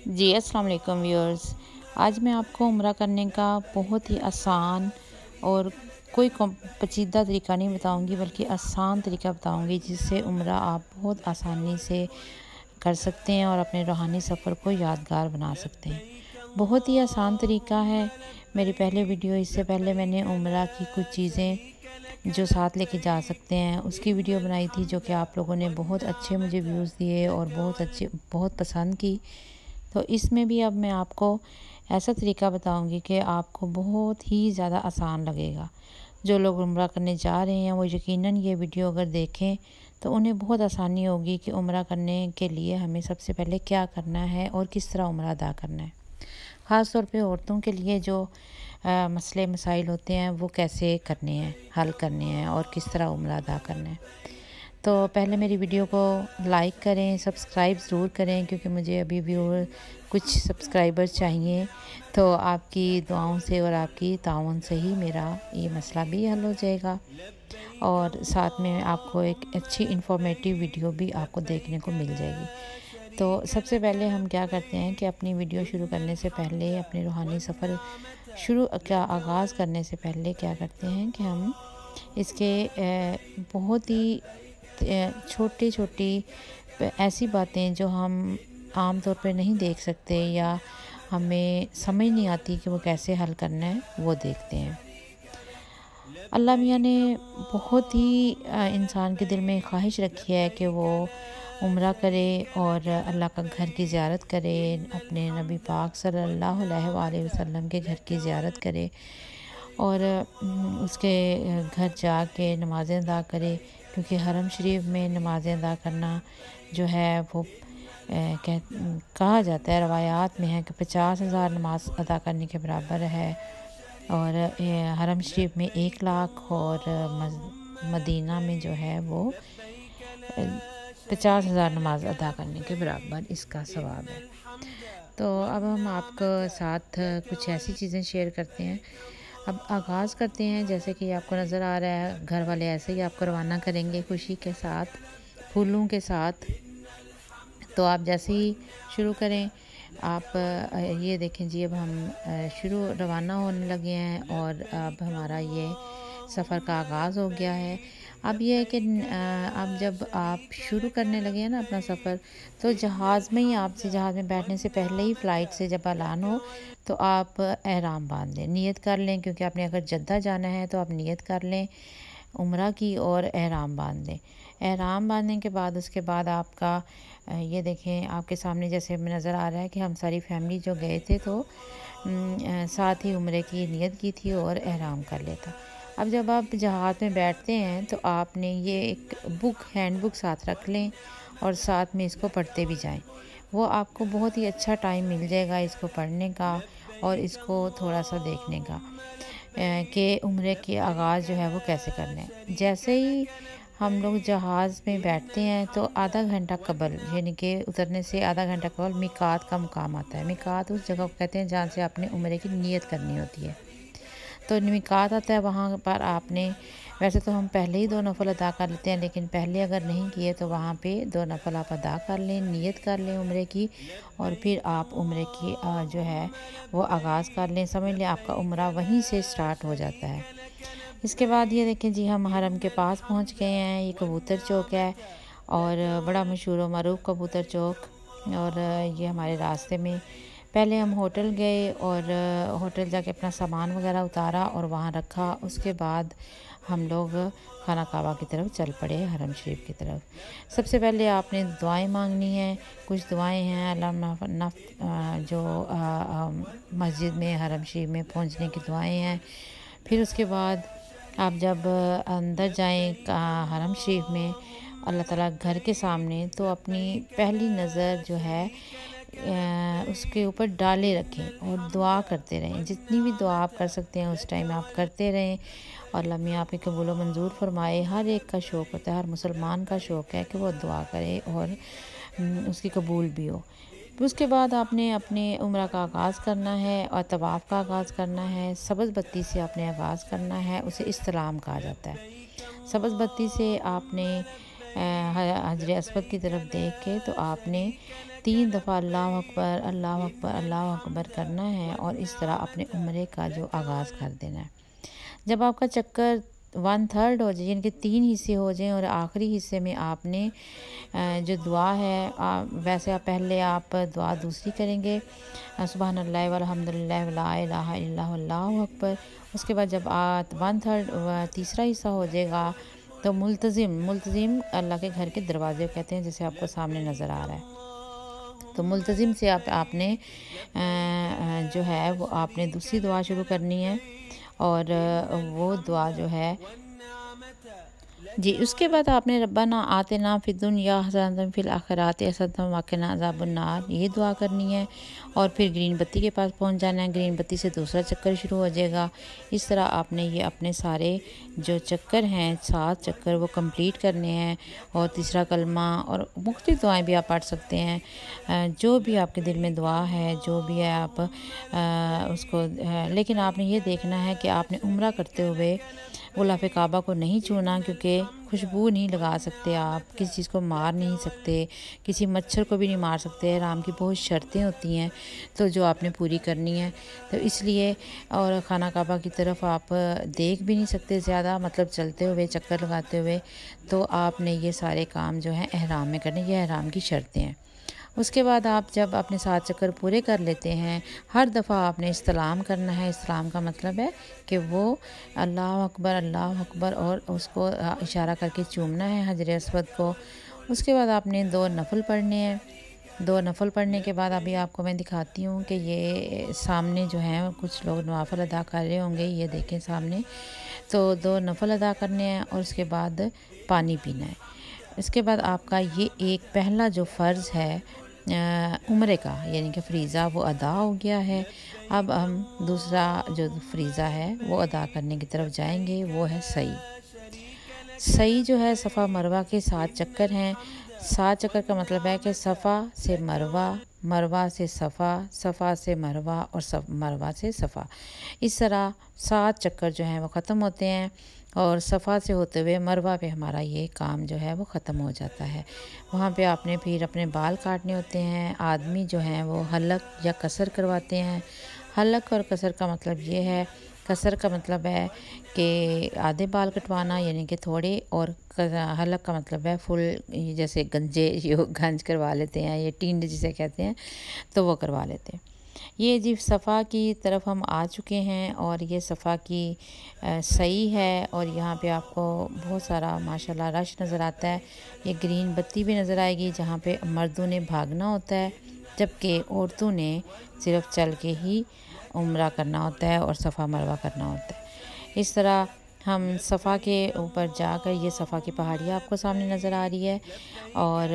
जी, अस्सलाम वालेकुम व्यूअर्स। आज मैं आपको उम्रा करने का बहुत ही आसान और कोई पेचीदा तरीका नहीं बताऊंगी, बल्कि आसान तरीका बताऊंगी जिससे उम्रा आप बहुत आसानी से कर सकते हैं और अपने रूहानी सफ़र को यादगार बना सकते हैं। बहुत ही आसान तरीका है। मेरी पहले वीडियो, इससे पहले मैंने उम्रा की कुछ चीज़ें जो साथ लेके जा सकते हैं उसकी वीडियो बनाई थी, जो कि आप लोगों ने बहुत अच्छे मुझे व्यूज़ दिए और बहुत पसंद की। तो इसमें भी अब मैं आपको ऐसा तरीका बताऊंगी कि आपको बहुत ही ज़्यादा आसान लगेगा। जो लोग उम्रा करने जा रहे हैं वो यकीनन ये वीडियो अगर देखें तो उन्हें बहुत आसानी होगी कि उम्रा करने के लिए हमें सबसे पहले क्या करना है और किस तरह उम्रा अदा करना है। ख़ास तौर पे औरतों के लिए जो मसले मसाइल होते हैं वो कैसे करने हैं, हल करने हैं और किस तरह उम्रा अदा करना है। तो पहले मेरी वीडियो को लाइक करें, सब्सक्राइब ज़रूर करें, क्योंकि मुझे अभी व्यूअर कुछ सब्सक्राइबर्स चाहिए। तो आपकी दुआओं से और आपकी ताउन से ही मेरा ये मसला भी हल हो जाएगा और साथ में आपको एक अच्छी इन्फॉर्मेटिव वीडियो भी आपको देखने को मिल जाएगी। तो सबसे पहले हम क्या करते हैं कि अपनी वीडियो शुरू करने से पहले, अपने रूहानी सफ़र शुरू का आगाज़ करने से पहले क्या करते हैं कि हम इसके बहुत ही छोटी छोटी ऐसी बातें जो हम आम तौर पे नहीं देख सकते या हमें समझ नहीं आती कि वो कैसे हल करना है, वो देखते हैं। अल्लाह मियाँ ने बहुत ही इंसान के दिल में ख्वाहिश रखी है कि वो उम्रा करे और अल्लाह का घर की ज़ियारत करे, अपने नबी पाक सल्लल्लाहु अलैहि वसल्लम के घर की ज़ियारत करे और उसके घर जाके नमाज़ें अदा करे, क्योंकि हरम शरीफ में नमाज़ें अदा करना जो है वो कहा जाता है, रवायात में है कि 50,000 नमाज अदा करने के बराबर है। और हरम शरीफ में 1 लाख और मदीना में जो है वो 50,000 नमाज अदा करने के बराबर इसका सवाब है। तो अब हम आपके साथ कुछ ऐसी चीज़ें शेयर करते हैं। अब आगाज़ करते हैं। जैसे कि आपको नज़र आ रहा है, घर वाले ऐसे ही आपको रवाना करेंगे खुशी के साथ, फूलों के साथ। तो आप जैसे ही शुरू करें, आप ये देखें जी, अब हम शुरू रवाना होने लगे हैं और अब हमारा ये सफ़र का आगाज़ हो गया है। अब ये है कि अब जब आप शुरू करने लगे हैं ना अपना सफ़र, तो जहाज़ में ही आपसे, जहाज़ में बैठने से पहले ही, फ़्लाइट से जब ऐलान हो तो आप एहराम बांध लें, नियत कर लें, क्योंकि आपने अगर जद्दा जाना है तो आप नियत कर लें उम्रा की और एहराम बांध लें। एहराम बांधने के बाद उसके बाद आपका ये देखें आपके सामने जैसे नज़र आ रहा है कि हम सारी फैमिली जो गए थे तो साथ ही उम्रे की नियत की थी और एहराम कर लेता। अब जब आप जहाज़ में बैठते हैं तो आपने ये एक हैंड बुक साथ रख लें और साथ में इसको पढ़ते भी जाएं। वो आपको बहुत ही अच्छा टाइम मिल जाएगा इसको पढ़ने का और इसको थोड़ा सा देखने का कि उम्रे के आगाज़ जो है वो कैसे करना है। जैसे ही हम लोग जहाज़ में बैठते हैं तो आधा घंटा कबल, यानी कि उतरने से आधा घंटा कबल मिकात का मुकाम आता है। मिकात उस जगह को कहते हैं जहाँ से आपने उम्रे की नियत करनी होती है। तो मिकात आता है, वहाँ पर आपने, वैसे तो हम पहले ही 2 नफ़ल अदा कर लेते हैं, लेकिन पहले अगर नहीं किए तो वहाँ पे 2 नफ़ल आप अदा कर लें, नियत कर लें उम्रे की, और फिर आप उम्रे की जो है वो आगाज़ कर लें। समझ लें आपका उम्रा वहीं से स्टार्ट हो जाता है। इसके बाद ये देखें जी, हम हरम के पास पहुँच गए हैं। ये कबूतर चौक है और बड़ा मशहूर व मरूफ कबूतर चौक। और ये हमारे रास्ते में पहले हम होटल गए और होटल जाके अपना सामान वगैरह उतारा और वहाँ रखा। उसके बाद हम लोग खाना काबा की तरफ चल पड़े, हरम शरीफ की तरफ। सबसे पहले आपने दुआएं मांगनी है। कुछ दुआएं हैं अल्लाह जो मस्जिद में, हरम शरीफ में पहुँचने की दुआएं हैं। फिर उसके बाद आप जब अंदर जाएं हरम शरीफ में, अल्लाह ताला घर के सामने, तो अपनी पहली नज़र जो है उसके ऊपर डाले रखें और दुआ करते रहें। जितनी भी दुआ आप कर सकते हैं उस टाइम आप करते रहें और अल्लाह मियाँ आपकी कबूल व मंजूर फरमाए। हर एक का शौक़ होता है, हर मुसलमान का शौक़ है कि वो दुआ करे और उसकी कबूल भी हो। फिर उसके बाद आपने अपने उम्रा का आगाज़ करना है और तवाफ़ का आगाज़ करना है। सब्ज़ बत्ती से आपने आगाज़ करना है, उसे इस्तिलाम कहा जाता है। सब्ज़ बत्ती से आपने हजर अस्वद की तरफ देख के तो आपने 3 दफ़ा अल्लाह अकबर, अल्लाह अकबर, अल्लाह अकबर करना है और इस तरह अपने उम्रे का जो आगाज़ कर देना है। जब आपका चक्कर 1/3 हो जाए, यानी कि 3 हिस्से हो जाएँ और आखिरी हिस्से में आपने जो दुआ है, वैसे आप पहले आप दुआ दूसरी करेंगे, सुबहानल्लाह वल्हम्दुलिल्लाह वला इलाहा इल्लल्लाहु अल्लाहु अकबर। उसके बाद जब 1/3 तीसरा हिस्सा हो जाएगा तो मुल्तज़िम अल्लाह के घर के दरवाजे कहते हैं, जैसे आपको सामने नज़र आ रहा है। तो मुल्तज़िम से आपने जो है वो आपने दूसरी दुआ शुरू करनी है और वो दुआ जो है जी, उसके बाद आपने रब्बना आतिना फिद दुनिया हसनतन फिल आखिराति हसनतन वक़िना अज़ाबन्नार ये दुआ करनी है और फिर ग्रीन बत्ती के पास पहुंच जाना है। ग्रीन बत्ती से दूसरा चक्कर शुरू हो जाएगा। इस तरह आपने ये अपने सारे जो चक्कर हैं 7 चक्कर वो कंप्लीट करने हैं और तीसरा कलमा और मुख्तलिफ दुआएं भी आप पढ़ सकते हैं। जो भी आपके दिल में दुआ है, जो भी है आप उसको लेकिन आपने ये देखना है कि आपने उम्रा करते हुए गुलाफ़े काबा को नहीं छूना, क्योंकि खुशबू नहीं लगा सकते, आप किसी चीज़ को मार नहीं सकते, किसी मच्छर को भी नहीं मार सकते। हराम की बहुत शर्तें होती हैं तो जो आपने पूरी करनी है, तो इसलिए और खाना काबा की तरफ आप देख भी नहीं सकते ज़्यादा, मतलब चलते हुए चक्कर लगाते हुए। तो आपने ये सारे काम जो हैं एहराम में करने, ये एहराम की शर्तें हैं। उसके बाद आप जब अपने 7 चक्कर पूरे कर लेते हैं, हर दफ़ा आपने इस्तलाम करना है। इस्तलाम का मतलब है कि वो अल्लाह अकबर और उसको इशारा करके चूमना है हजर अस्वद को। उसके बाद आपने 2 नफल पढ़ने हैं। 2 नफल पढ़ने के बाद अभी आपको मैं दिखाती हूँ कि ये सामने जो है कुछ लोग नवाफिल अदा कर रहे होंगे, ये देखें सामने। तो 2 नफल अदा करने हैं और उसके बाद पानी पीना है। इसके बाद आपका ये एक पहला जो फ़र्ज़ है उम्रे का, यानी कि फ़रीज़ा, वो अदा हो गया है। अब हम दूसरा जो फ़रीज़ा है वो अदा करने की तरफ जाएंगे, वो है सई। सई जो है सफ़ा मरवा के 7 चक्कर हैं। 7 चक्कर का मतलब है कि सफ़ा से मरवा, मरवा से सफ़ा, सफ़ा से मरवा और मरवा से सफ़ा। इस तरह 7 चक्कर जो हैं वो ख़त्म होते हैं और सफ़ा से होते हुए मरवा पे हमारा ये काम जो है वो ख़त्म हो जाता है। वहाँ पे आपने फिर अपने बाल काटने होते हैं। आदमी जो हैं वो हलक या कसर करवाते हैं। हलक और कसर का मतलब ये है, कसर का मतलब है कि आधे बाल कटवाना यानी कि थोड़े, और हलक का मतलब है फुल, जैसे गंजे यो गंज करवा लेते हैं, ये टींड जिसे कहते हैं, तो वो करवा लेते हैं। ये जी सफ़ा की तरफ हम आ चुके हैं और ये सफ़ा की सही है और यहाँ पे आपको बहुत सारा माशाल्लाह रश नज़र आता है। ये ग्रीन बत्ती भी नज़र आएगी जहाँ पे मर्दों ने भागना होता है, जबकि औरतों ने सिर्फ चल के ही उम्रा करना होता है और सफ़ा मरवा करना होता है। इस तरह हम सफ़ा के ऊपर जाकर, ये सफ़ा की पहाड़ियाँ आपको सामने नज़र आ रही है और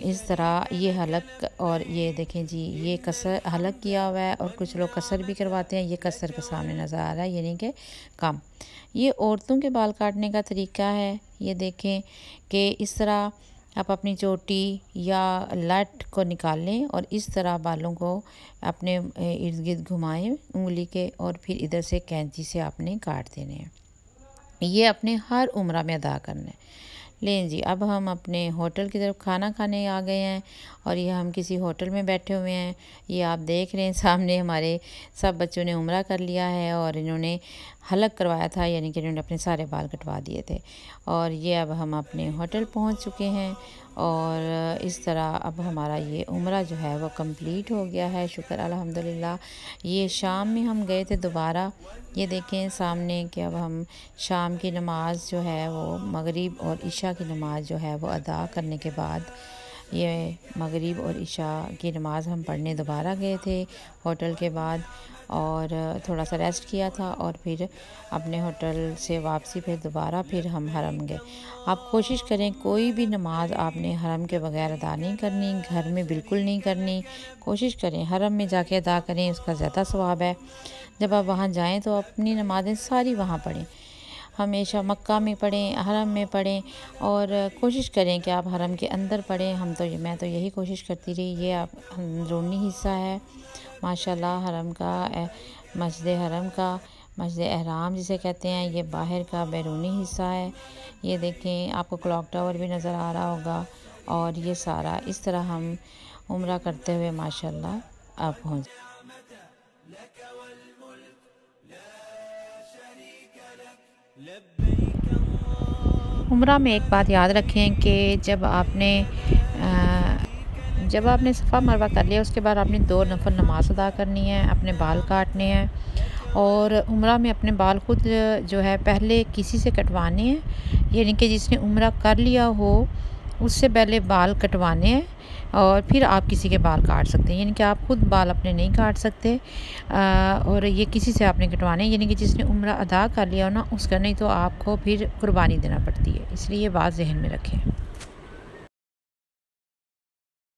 इस तरह ये हलक, और ये देखें जी ये कसर हलक किया हुआ है और कुछ लोग कसर भी करवाते हैं। ये कसर के सामने नज़र आ रहा है, यानी कि कम। ये औरतों के बाल काटने का तरीका है। ये देखें कि इस तरह आप अपनी चोटी या लट को निकाल लें और इस तरह बालों को अपने इर्द गिर्द घुमाएं उंगली के, और फिर इधर से कैंची से आपने काट देने हैं। ये अपने हर उम्रा में अदा करना है। लें जी, अब हम अपने होटल की तरफ खाना खाने आ गए हैं और ये हम किसी होटल में बैठे हुए हैं। ये आप देख रहे हैं सामने हमारे सब बच्चों ने उम्रा कर लिया है और इन्होंने हलक करवाया था, यानी कि इन्होंने अपने सारे बाल कटवा दिए थे। और ये अब हम अपने होटल पहुंच चुके हैं और इस तरह अब हमारा ये उम्रा जो है वो कंप्लीट हो गया है, शुक्र अल्हम्दुलिल्लाह। ये शाम में हम गए थे दोबारा। ये देखें सामने कि अब हम शाम की नमाज जो है वो मगरिब और इशा की नमाज जो है वो अदा करने के बाद, ये मगरिब और इशा की नमाज़ हम पढ़ने दोबारा गए थे होटल के बाद और थोड़ा सा रेस्ट किया था और फिर अपने होटल से वापसी पे दोबारा फिर हम हरम गए। आप कोशिश करें कोई भी नमाज आपने हरम के बगैर अदा नहीं करनी, घर में बिल्कुल नहीं करनी। कोशिश करें हरम में जाके अदा करें, उसका ज़्यादा सवाब है। जब आप वहाँ जाएँ तो अपनी नमाज़ें सारी वहाँ पढ़ें, हमेशा मक्का में पढ़ें, हरम में पढ़ें और कोशिश करें कि आप हरम के अंदर पढ़ें। मैं तो यही कोशिश करती रही। ये आप अंदरूनी हिस्सा है माशाल्लाह हरम का, मस्जिद हरम का, मस्जिद एहराम जिसे कहते हैं, ये बाहर का बैरूनी हिस्सा है। ये देखें आपको क्लॉक टावर भी नज़र आ रहा होगा और ये सारा इस तरह हम उम्रा करते हुए माशाल्लाह आप पहुँच। उम्रा में एक बात याद रखें कि जब आपने सफ़ा मरवा कर लिया, उसके बाद आपने 2 नफल नमाज अदा करनी है, अपने बाल काटने हैं और उम्रा में अपने बाल खुद जो है पहले किसी से कटवाने हैं, यानी कि जिसने उम्रा कर लिया हो उससे पहले बाल कटवाने हैं और फिर आप किसी के बाल काट सकते हैं, यानी कि आप खुद बाल अपने नहीं काट सकते। और ये किसी से आपने कटवाने हैं, यानी कि जिसने उम्रा अदा कर लिया हो ना उसका, नहीं तो आपको फिर कुर्बानी देना पड़ती है, इसलिए ये बात जहन में रखें।